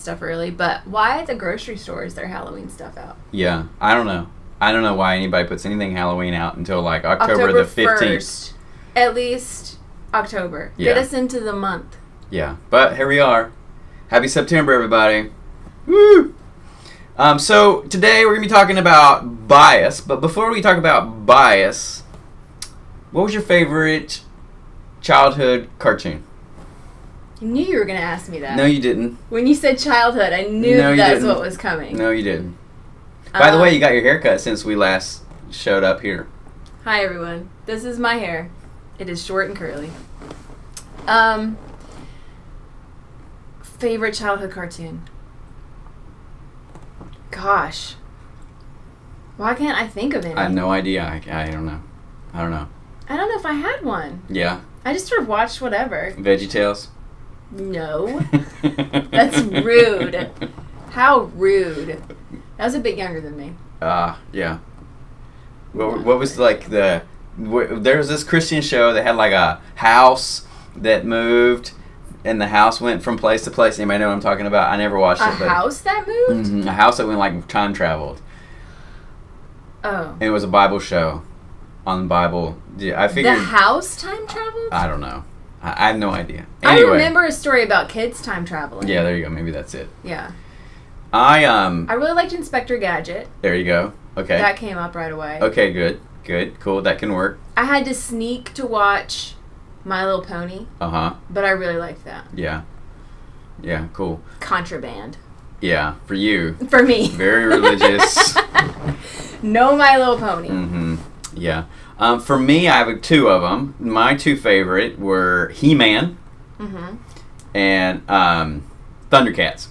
stuff early, but why at the grocery store is there Halloween stuff out? Yeah, I don't know. I don't know why anybody puts anything Halloween out until like October the 15th. 1st. At least October. Yeah. Get us into the month. Yeah, but here we are. Happy September, everybody. Woo! So today we're going to be talking about bias, but before we talk about bias, what was your favorite childhood cartoon? I knew you were going to ask me that. No, you didn't. When you said childhood, I knew that's what was coming. No, you didn't. By the way, you got your haircut since we last showed up here. Hi, everyone. This is my hair. It is short and curly. Favorite childhood cartoon? Gosh. Why can't I think of any? I have no idea. I don't know. I don't know. I don't know if I had one. Yeah. I just sort of watched whatever. VeggieTales? No. That's rude. How rude. That was a bit younger than me. Yeah. What was like there was this Christian show that had like a house that moved, and the house went from place to place. Anybody know what I'm talking about? I never watched it. A house that moved? Mm-hmm, a house that went like time traveled. Oh. And it was a Bible show on the Bible. Yeah, I figured. The house time traveled? I don't know. I have no idea. Anyway. Anyway. I remember a story about kids time traveling. Yeah, there you go. Maybe that's it. Yeah. I really liked Inspector Gadget. There you go. Okay. That came up right away. Okay, good. Cool. That can work. I had to sneak to watch My Little Pony. Uh-huh. But I really liked that. Yeah. Yeah, cool. Contraband. Yeah, for you. For me. Very religious. No My Little Pony. Mm-hmm. Yeah. For me, I have two of them. My two favorite were He-Man and Thundercats.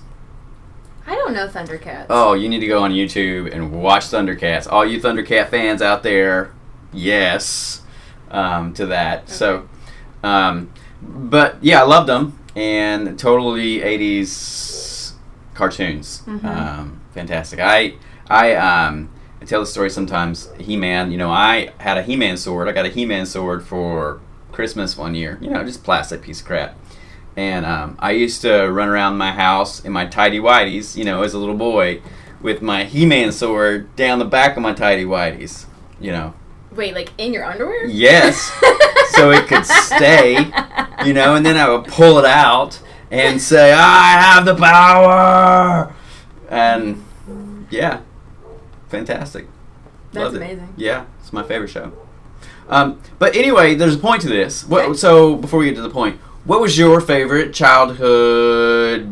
I don't know Thundercats. Oh, you need to go on YouTube and watch Thundercats. All you Thundercat fans out there, yes, to that. Okay. So, but yeah, I loved them, and totally 80s cartoons. Fantastic. I tell the story sometimes. He-Man, I had a He-Man sword. I got a He-Man sword for Christmas one year. Just plastic piece of crap. And I used to run around my house in my tighty-whities, as a little boy, with my He-Man sword down the back of my tighty-whities, Wait, like in your underwear? Yes. So it could stay, and then I would pull it out and say, I have the power! And, yeah, fantastic. That's amazing. Yeah, it's my favorite show. But anyway, there's a point to this. Okay. So before we get to the point, what was your favorite childhood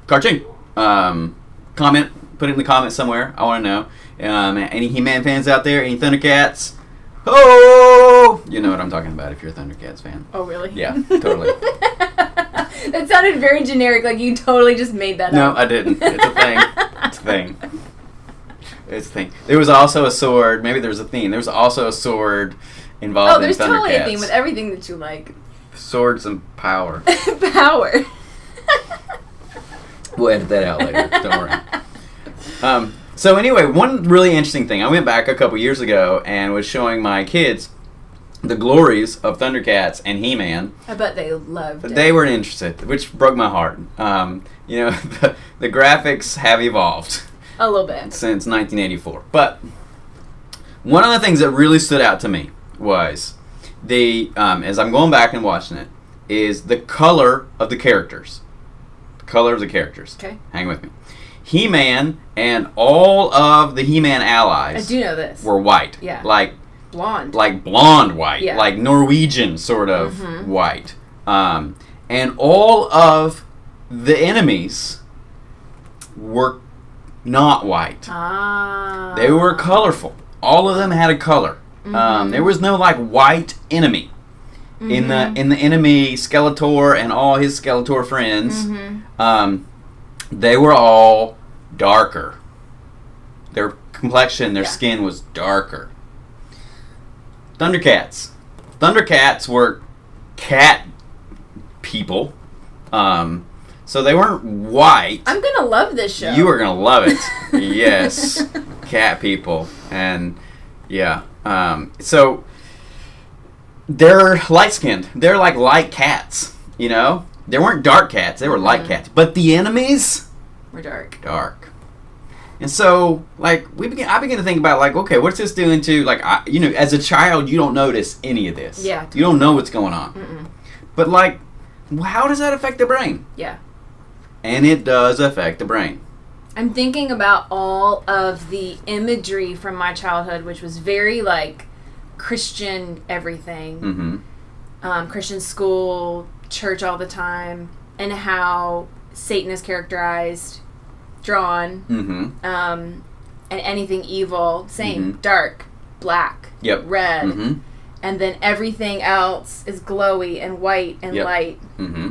cartoon? Comment. Put it in the comments somewhere. I want to know. Any He-Man fans out there? Any Thundercats? Oh! You know what I'm talking about if you're a Thundercats fan. Oh, really? Yeah, totally. That sounded very generic, like you totally just made that up. No, I didn't. It's a thing. It's a thing. It's a thing. There was also a sword. Maybe there's a theme. There was also a sword involved in Thundercats. Oh, there's totally a theme with everything that you like. Swords and power. Power. We'll edit that out later. Don't worry. So anyway, one really interesting thing. I went back a couple years ago and was showing my kids the glories of Thundercats and He-Man. I bet they loved it. They weren't interested, which broke my heart. The graphics have evolved. A little bit. Since 1984. But one of the things that really stood out to me was as I'm going back and watching it, is the color of the characters. The color of the characters. Okay. Hang with me. He-Man and all of the He-Man allies. I do know this. Were white. Yeah. Like blonde. Like blonde white. Yeah. Like Norwegian sort of white. And all of the enemies were not white. They were colorful. All of them had a color. There was no like white enemy in the enemy Skeletor and all his Skeletor friends. They were all darker. Their complexion, their skin was darker. Thundercats were cat people. So they weren't white. I'm gonna love this show. You are gonna love it. Yes, cat people, and yeah. So they're light skinned. They're like light cats, There weren't dark cats. They were light cats. But the enemies were dark. Dark. And so, like, I began to think about, like, okay, what's this doing to, like, as a child, you don't notice any of this. Yeah. You don't know what's going on. Mm-mm. But, like, how does that affect the brain? Yeah. And it does affect the brain. I'm thinking about all of the imagery from my childhood, which was very, like, Christian everything. Mm-hmm. Christian school, church all the time, and how Satan is characterized, drawn, and anything evil, same, dark, black, red, and then everything else is glowy and white and light. Mm-hmm.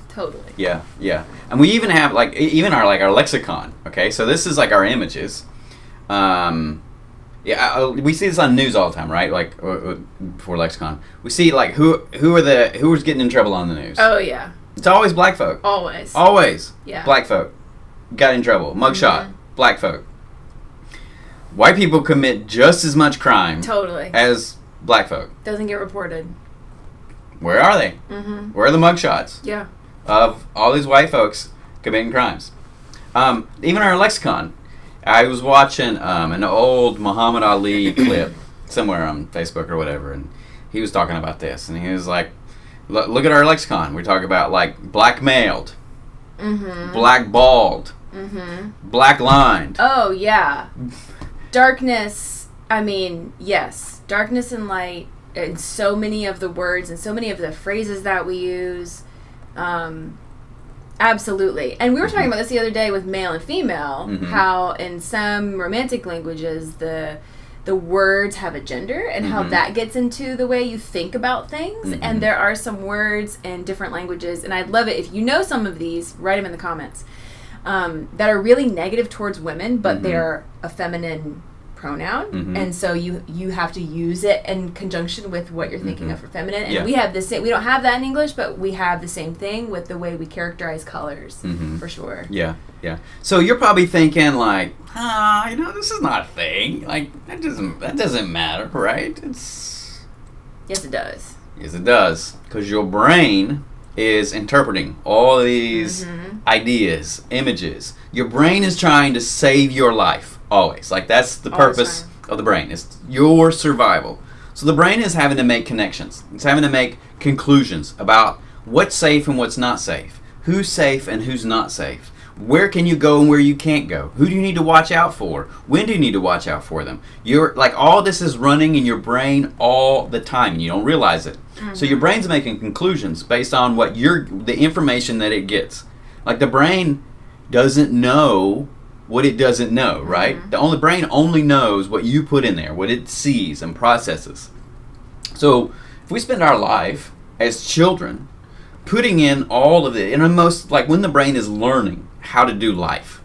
Totally. Yeah, yeah. And we even have, like, our lexicon, okay? So this is, like, our images. We see this on news all the time, right? Like, before lexicon. We see, like, who's getting in trouble on the news. Oh, yeah. It's always black folk. Always. Always. Yeah. Black folk. Got in trouble. Mugshot. Black folk. White people commit just as much crime. Totally. As black folk. Doesn't get reported. Where are they? Where are the mugshots? Yeah. Of all these white folks committing crimes. Even our lexicon. I was watching an old Muhammad Ali clip somewhere on Facebook or whatever, and he was talking about this, and he was like, look at our lexicon. We talk about, like, blackmailed, blackballed, black-lined. Oh, yeah. Darkness, I mean, yes. Darkness and light, and so many of the words and so many of the phrases that we use. Absolutely. And we were talking about this the other day with male and female, how in some romantic languages the words have a gender and how that gets into the way you think about things. And there are some words in different languages, and I'd love it if you know some of these, write them in the comments, that are really negative towards women, but they're a feminine pronoun, and so you have to use it in conjunction with what you're thinking of for feminine. And we have the same. We don't have that in English, but we have the same thing with the way we characterize colors, for sure. Yeah, yeah. So you're probably thinking, like, this is not a thing. Like, that doesn't matter, right? Yes, it does. Yes, it does, because your brain is interpreting all these ideas, images. Your brain is trying to save your life. Always. Like, that's the purpose of the brain. It's your survival. So the brain is having to make connections. It's having to make conclusions about what's safe and what's not safe. Who's safe and who's not safe. Where can you go and where you can't go. Who do you need to watch out for? When do you need to watch out for them? You're like, all this is running in your brain all the time, and you don't realize it. So your brain's making conclusions based on what the information that it gets. Like, the brain doesn't know what it doesn't know, right? The brain only knows what you put in there, what it sees and processes. So if we spend our life as children putting in all of it, and most, like, when the brain is learning how to do life,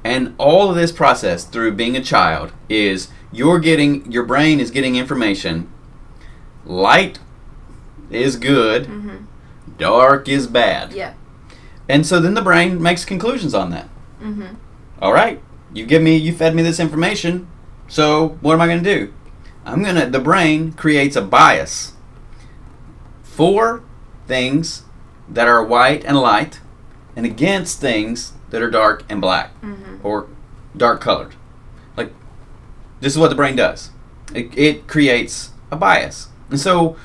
and all of this process through being a child is your brain is getting information. Light is good, dark is bad. Yeah. And so then the brain makes conclusions on that. All right, you fed me this information, so what am I going to do? The brain creates a bias for things that are white and light and against things that are dark and black or dark colored. Like, this is what the brain does. It creates a bias. And so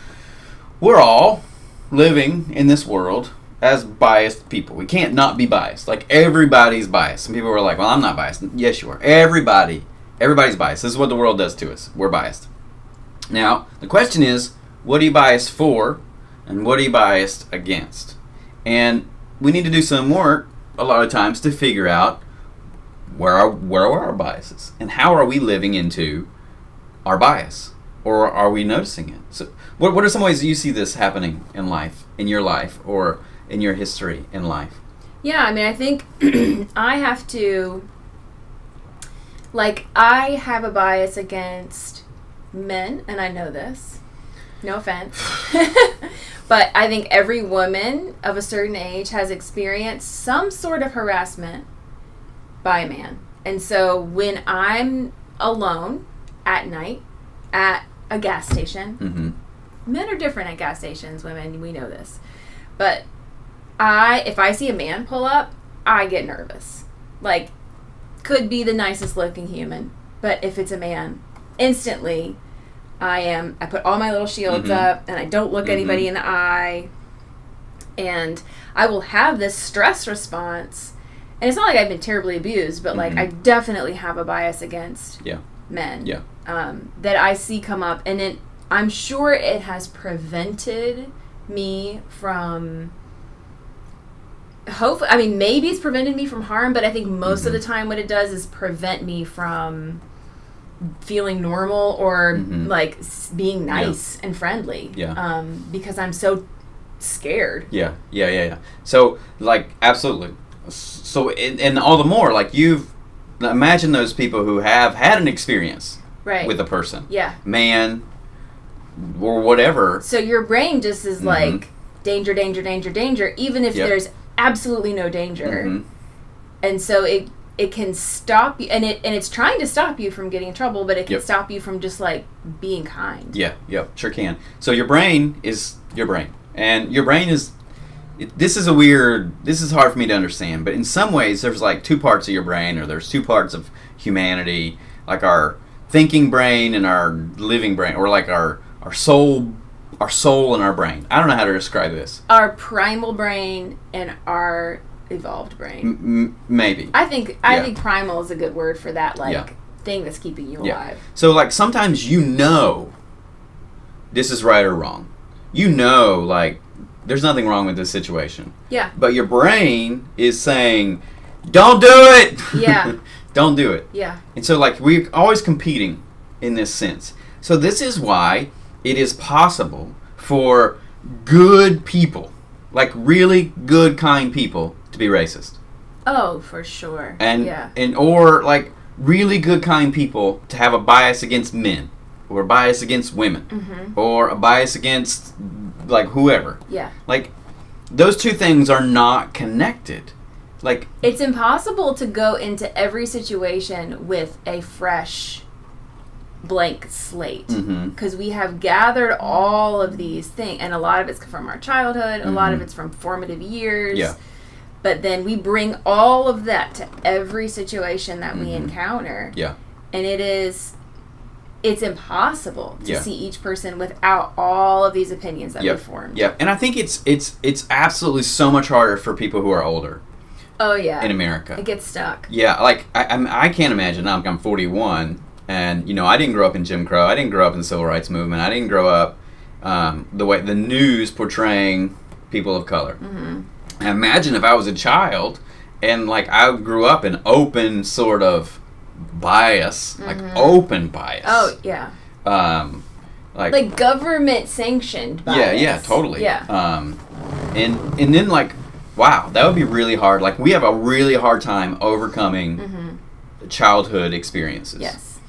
we're all living in this world as biased people. We can't not be biased. Like, everybody's biased. Some people are like, well, I'm not biased. Yes, you are. Everybody's biased. This is what the world does to us. We're biased. Now, the question is, what are you biased for, and what are you biased against? And we need to do some work, a lot of times, to figure out where are our biases, and how are we living into our bias, or are we noticing it? So, what are some ways you see this happening in life, in your life, or in your history in life? Yeah, I mean, I think I have to, like, I have a bias against men, and I know this. No offense. But I think every woman of a certain age has experienced some sort of harassment by a man. And so when I'm alone at night at a gas station, men are different at gas stations, women, we know this. But if I see a man pull up, I get nervous. Like, could be the nicest looking human, but if it's a man, instantly I put all my little shields up, and I don't look anybody in the eye, and I will have this stress response. And it's not like I've been terribly abused, but like I definitely have a bias against men that I see come up, and I'm sure it has prevented me from maybe it's prevented me from harm, but I think most of the time what it does is prevent me from feeling normal or like being nice and friendly because I'm so scared. Yeah. So like absolutely. So and all the more like imagine those people who have had an experience with a person, man or whatever. So your brain just is like danger, even if there's absolutely no danger, and so it can stop you, and it's trying to stop you from getting in trouble, but it can stop you from just like being kind. Sure can. So your brain is your brain, and your brain is. This is hard for me to understand, but in some ways there's like two parts of your brain, or there's two parts of humanity, like our thinking brain and our living brain, or like our soul and our brain. I don't know how to describe this. Our primal brain and our evolved brain. Maybe. I think primal is a good word for that thing that's keeping you alive. So like sometimes this is right or wrong. Like there's nothing wrong with this situation. Yeah. But your brain is saying, don't do it! Yeah. Don't do it. Yeah. And so, like, we're always competing in this sense. So this is why it is possible for good people, like really good, kind people, to be racist. Oh, for sure. Or, like, really good, kind people to have a bias against men, or a bias against women, or a bias against like whoever. Yeah. Like those two things are not connected. Like it's impossible to go into every situation with a fresh blank slate because we have gathered all of these things, and a lot of it's from our childhood, a lot of it's from formative years. Yeah. But then we bring all of that to every situation that we encounter. Yeah. And it's impossible to see each person without all of these opinions that we've formed. Yeah, and I think it's absolutely so much harder for people who are older. Oh yeah, in America, it gets stuck. Yeah, like I can't imagine. I'm 41, and I didn't grow up in Jim Crow. I didn't grow up in the Civil Rights Movement. I didn't grow up the way the news portraying people of color. And imagine if I was a child and like I grew up in open sort of bias, like open bias. Oh yeah. Like government sanctioned bias. Yeah, totally. Yeah. And then like, wow, that would be really hard. Like we have a really hard time overcoming childhood experiences. Yes.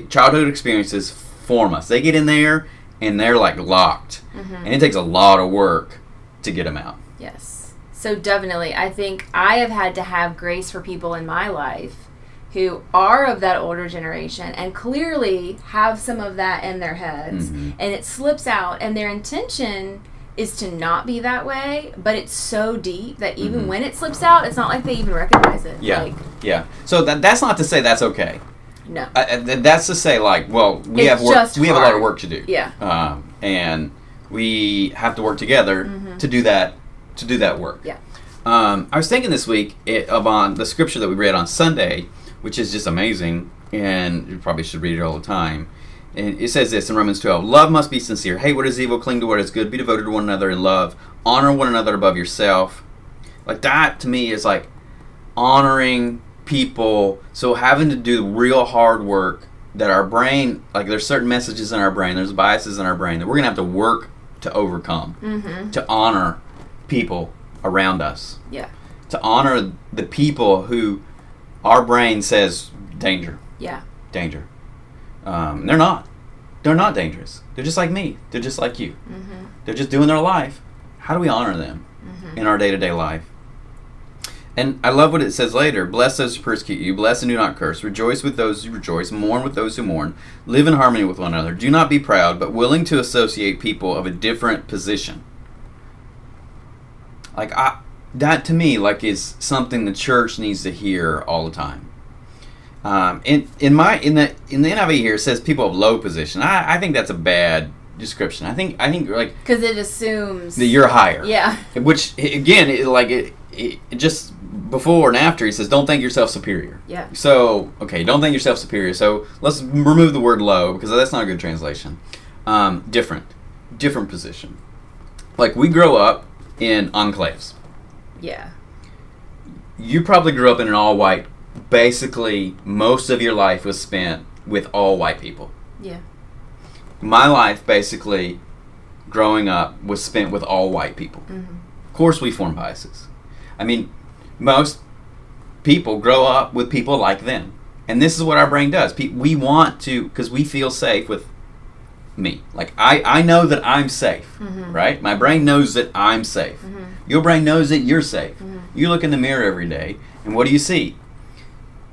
Childhood experiences form us. They get in there and they're like locked, and it takes a lot of work to get them out. Yes. So definitely, I think I have had to have grace for people in my life who are of that older generation and clearly have some of that in their heads, and it slips out, and their intention is to not be that way, but it's so deep that even when it slips out, it's not like they even recognize it. Yeah. So that's not to say that's okay. No. That's to say like, well, we have work. We have a lot of work to do. Yeah. And we have to work together to do that. To do that work. Yeah. I was thinking this week on the scripture that we read on Sunday, which is just amazing, and you probably should read it all the time. And it says this in Romans 12: love must be sincere. Hate what is evil, cling to what is good, be devoted to one another in love, honor one another above yourself. Like that to me is like honoring people. So having to do real hard work that our brain, like there's certain messages in our brain, there's biases in our brain that we're going to have to work to overcome, to honor people around us. Yeah. To honor the people who our brain says danger. Yeah. Danger. They're not. They're not dangerous. They're just like me. They're just like you. They're just doing their life. How do we honor them in our day-to-day life? And I love what it says later. Bless those who persecute you. Bless and do not curse. Rejoice with those who rejoice. Mourn with those who mourn. Live in harmony with one another. Do not be proud, but willing to associate people of a different position. Like that to me, like, is something the church needs to hear all the time. In the NIV here, it says people of low position. I think that's a bad description. I think like, because it assumes that you're higher. Yeah. Which again, it just before and after he says, don't think yourself superior. Yeah. So don't think yourself superior. So let's remove the word low, because that's not a good translation. Different position. Like, we grow up in enclaves. Yeah. You probably grew up in an all-white. Basically, most of your life was spent with all white people. Yeah. My life, basically, growing up, was spent with all white people. Mm-hmm. Of course, we form biases. I mean, most people grow up with people like them. And this is what our brain does. We want to, because we feel safe with me. Like, I know that I'm safe, mm-hmm. right? My brain knows that I'm safe. Mm-hmm. Your brain knows that you're safe. Mm-hmm. You look in the mirror every day, and what do you see?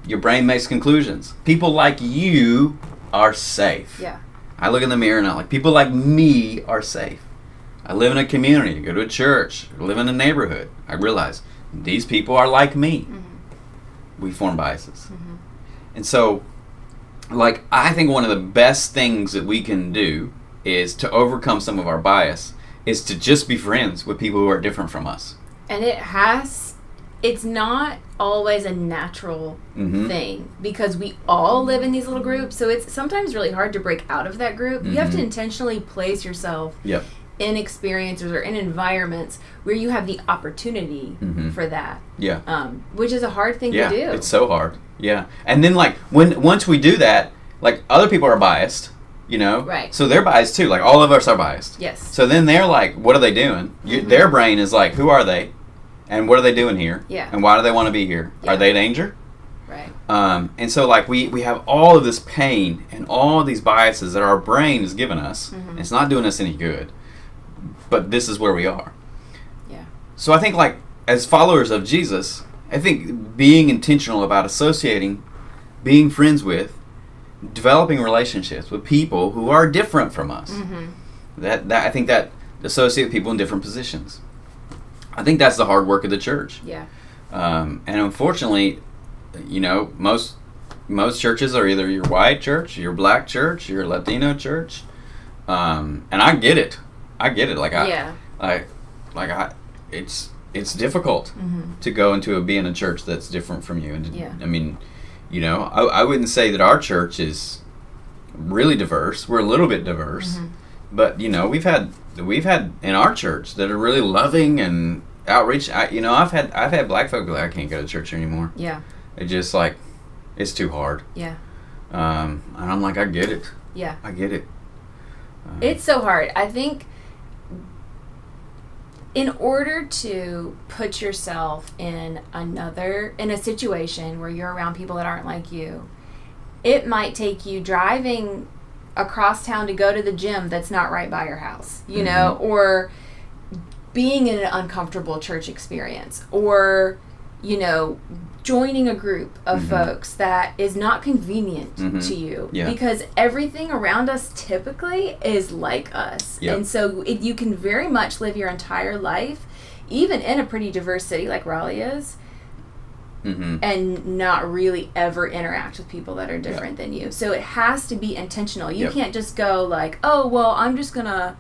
Your brain makes conclusions. People like you are safe. Yeah. I look in the mirror and I'm like, people like me are safe. I live in a community, I go to a church, I live in a neighborhood. I realize these people are like me. Mm-hmm. We form biases. Mm-hmm. And so, like, I think one of the best things that we can do is to overcome some of our bias is to just be friends with people who are different from us. And it's not always a natural mm-hmm. thing, because we all live in these little groups, so it's sometimes really hard to break out of that group. Mm-hmm. You have to intentionally place yourself in experiences or in environments where you have the opportunity mm-hmm. for that. Yeah. Which is a hard thing to do. Yeah, it's so hard. Yeah. And then, like, once we do that, like, other people are biased, you know? Right. So they're biased too. Like, all of us are biased. Yes. So then they're like, what are they doing? Mm-hmm. Their brain is like, who are they? And what are they doing here? Yeah. And why do they want to be here? Yeah. Are they danger? Right. And so, like, we have all of this pain and all of these biases that our brain has given us. Mm-hmm. It's not doing us any good. But this is where we are. Yeah. So I think, like, as followers of Jesus, I think being intentional about associating, being friends with, developing relationships with people who are different from us. Mm-hmm. That I think that associate people in different positions. I think that's the hard work of the church. Yeah. And unfortunately, you know, most churches are either your white church, your black church, your Latino church. And I get it. It's difficult mm-hmm. to go into be in a church that's different from you. And I mean, you know, I wouldn't say that our church is really diverse. We're a little bit diverse, mm-hmm. but you know, we've had in our church that are really loving and outreach. I've had black folk like, I can't go to church anymore. Yeah. It just, like, it's too hard. Yeah. And I'm like, I get it. Yeah. I get it. It's so hard. I think in order to put yourself in a situation where you're around people that aren't like you, it might take you driving across town to go to the gym that's not right by your house, you mm-hmm. know, or being in an uncomfortable church experience, or, you know, joining a group of mm-hmm. folks that is not convenient mm-hmm. to you, because everything around us typically is like us. Yep. And so you can very much live your entire life, even in a pretty diverse city like Raleigh is, mm-hmm. and not really ever interact with people that are different than you. So it has to be intentional. You can't just go like, oh, well, I'm just going to,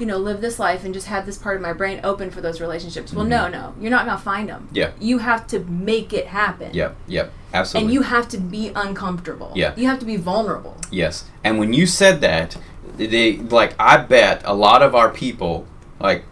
you know, live this life and just have this part of my brain open for those relationships. Well, mm-hmm. no, you're not going to find them. Yeah. You have to make it happen. Yep, absolutely. And you have to be uncomfortable. Yeah. You have to be vulnerable. Yes. And when you said that, I bet a lot of our people, like,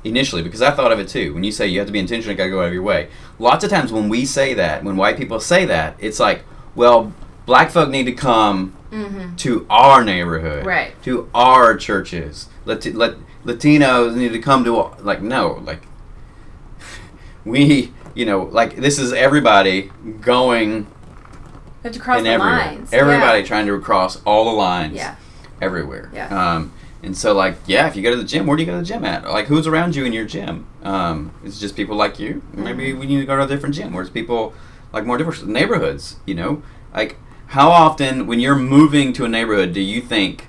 initially, because I thought of it too, when you say you have to be intentional, you got to go out of your way. Lots of times when we say that, when white people say that, it's like, well, black folk need to come mm-hmm. to our neighborhood, right? To our churches. Latinos need to come to, like, no, like, we, you know, like, this is everybody going have to cross the lines. Everybody trying to cross all the lines everywhere. Yeah. And so, like, if you go to the gym, where do you go to the gym at? Like, who's around you in your gym? It's just people like you. Maybe we need to go to a different gym where it's people, like, more diverse neighborhoods, you know? Like, how often, when you're moving to a neighborhood, do you think,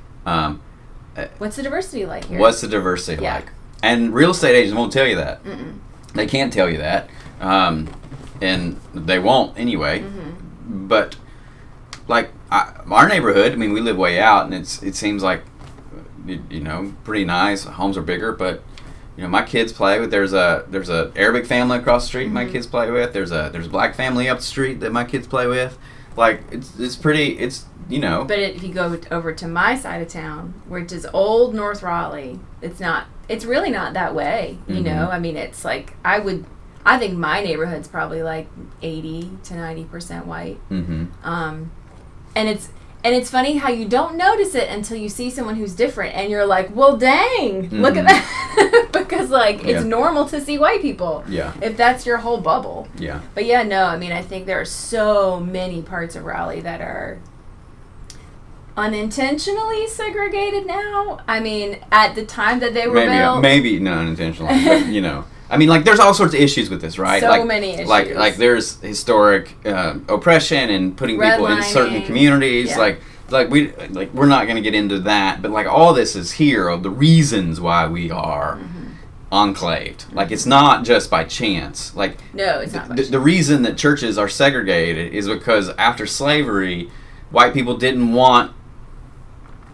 what's the diversity like here? What's the diversity like? And real estate agents won't tell you that. Mm-mm. They can't tell you that, and they won't anyway. Mm-hmm. But like our neighborhood, I mean, we live way out, and it seems like pretty nice. Homes are bigger, but my kids play with. There's a Arabic family across the street. Mm-hmm. My kids play with. There's a black family up the street that my kids play with. Like it's pretty. It's But if you go over to my side of town, which is old North Raleigh, it's not. It's really not that way. Mm-hmm. I mean, it's like I think my neighborhood's probably like 80 to 90% white. Mm-hmm. And it's funny how you don't notice it until you see someone who's different, and you're like, well, dang, look at that. Because, it's normal to see white people. Yeah. If that's your whole bubble. Yeah. But, yeah, no, I mean, I think there are so many parts of Raleigh that are unintentionally segregated now. I mean, at the time that they were built. Maybe not unintentionally, but, I mean, there's all sorts of issues with this, right? So many issues. Like there's historic oppression and putting people in certain communities. Yeah. We're not going to get into that, but all this is here of the reasons why we are enclaved. It's not just by chance. No, it's not by chance. The reason that churches are segregated is because after slavery, white people didn't want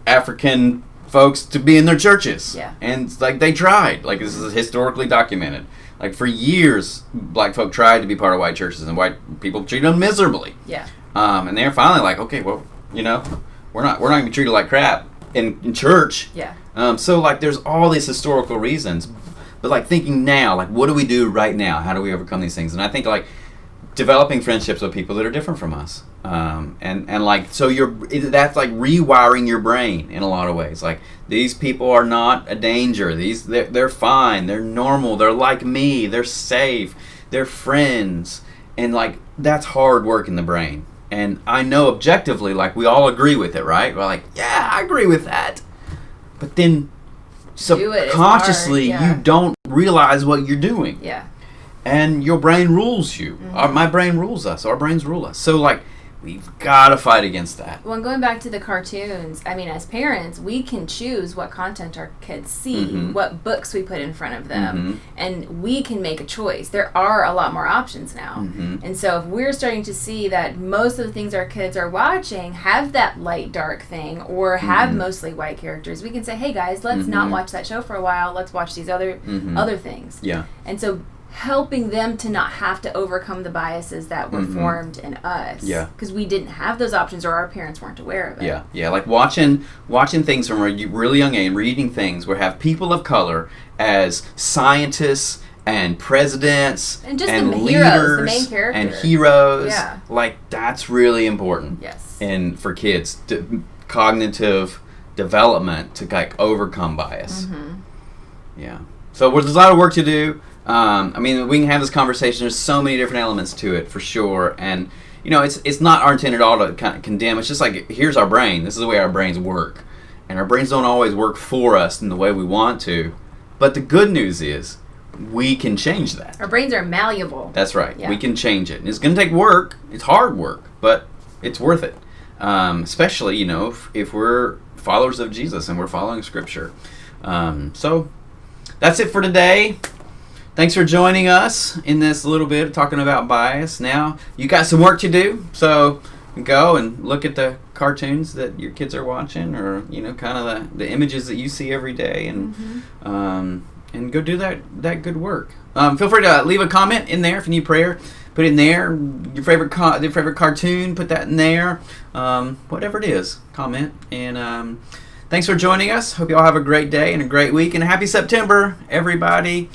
African folks to be in their churches. Yeah. And they tried. This is historically documented. For years, black folk tried to be part of white churches, and white people treated them miserably. Yeah. And they're finally okay, well, we're not going to be treated like crap in church. Yeah. So there's all these historical reasons, but thinking now, what do we do right now? How do we overcome these things? And I think developing friendships with people that are different from us. So that's rewiring your brain in a lot of ways. These people are not a danger. They're fine. They're normal. They're like me. They're safe. They're friends. And that's hard work in the brain. And I know objectively, we all agree with it, right? We're yeah, I agree with that. But then subconsciously, you don't realize what you're doing. Yeah. And your brain rules you. Mm-hmm. My brain rules us. Our brains rule us. So, we've got to fight against that. Well, going back to the cartoons, I mean, as parents, we can choose what content our kids see, what books we put in front of them, and we can make a choice. There are a lot more options now. And so if we're starting to see that most of the things our kids are watching have that light, dark thing, or have mostly white characters, we can say, hey, guys, let's not watch that show for a while. Let's watch these other things. Yeah. And so helping them to not have to overcome the biases that were formed in us. Yeah. Because we didn't have those options, or our parents weren't aware of it. Yeah. Yeah. Watching things from a really young age, reading things where have people of color as scientists and presidents and just and the leaders heroes, the main character. and heroes. Yeah. That's really important. Yes. And for kids, cognitive development to overcome bias. Yeah. So there's a lot of work to do. I mean, we can have this conversation. There's so many different elements to it, for sure. And, it's not our intent at all to kind of condemn. It's just here's our brain. This is the way our brains work. And our brains don't always work for us in the way we want to. But the good news is we can change that. Our brains are malleable. That's right. Yeah. We can change it. And it's going to take work. It's hard work, but it's worth it. Especially, if we're followers of Jesus and we're following Scripture. So that's it for today. Thanks for joining us in this little bit of talking about bias. Now, you got some work to do, so go and look at the cartoons that your kids are watching, or kind of the images that you see every day, and go do that good work. Feel free to leave a comment in there if you need prayer. Put it in there. Your favorite cartoon, put that in there. Whatever it is, comment. And thanks for joining us. Hope you all have a great day and a great week, and a happy September, everybody.